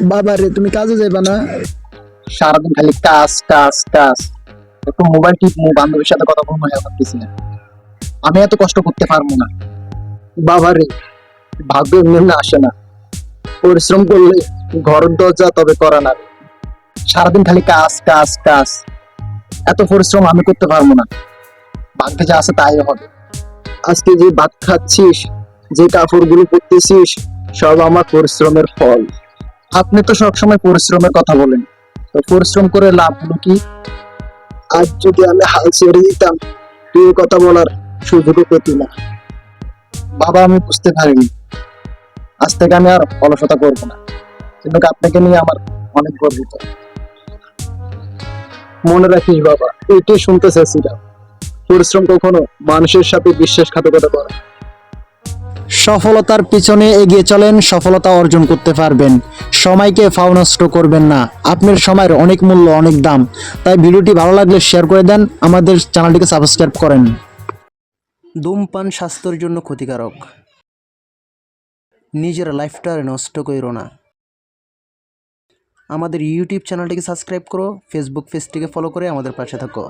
বাবা রে, তুমি কাজে যাইবা না? সারাদিন খালি কাজ কাজ কাজ। একটু মোবাইল টিপবো, বান্ধবীর সাথে কথা বলবো, হ্যাঁ ভাবতেছি না। আমি এত কষ্ট করতে পারবো না। বাবা রে, ভাগ্য এমনি এমনি আসে না। পরিশ্রম করলে ঘরের দরজা তবে করা না। সারাদিন খালি কাজ কাজ কাজ। এত পরিশ্রম আমি করতে পারবো না। ভাগ্যে যা আছে তাই হবে। আজকে যে ভাত খাচ্ছিস, যে কাপড়গুলো পরতেছিস, সব আমার পরিশ্রমের ফল। আপনি তো সবসময় পরিশ্রমের কথা বলেন, তো পরিশ্রম করে লাভ হলো কি? আজ যদি আমি হাল ছেড়ে দিতাম, তুই কথা বলার সুযোগও পেতি না। বাবা, আমি বুঝতে পারিনি। আজ থেকে আমি আর অলসতা করবো না, কিন্তু আপনাকে নিয়ে আমার অনেক গর্বিত। মনে রাখিস বাবা, এটাই শুনতে চাইছিলাম। পরিশ্রম কখনো মানুষের সাথে বিশ্বাসঘাতকতা করে না। সফলতার পিছনে এগিয়ে চলেন, সফলতা অর্জন করতে পারবেন। সময়কে ফাও নষ্ট করবেন না। আপনার সময়ের অনেক মূল্য, অনেক দাম। তাই ভিডিওটি ভালো লাগলে শেয়ার করে দেন, আমাদের চ্যানেলটিকে সাবস্ক্রাইব করেন। ধূমপান স্বাস্থ্যের জন্য ক্ষতিকারক। নিজের লাইফটা নষ্ট করো না। আমাদের ইউটিউব চ্যানেলটিকে সাবস্ক্রাইব করো, ফেসবুক পেজটিকে ফলো করে আমাদের পাশে থাকো।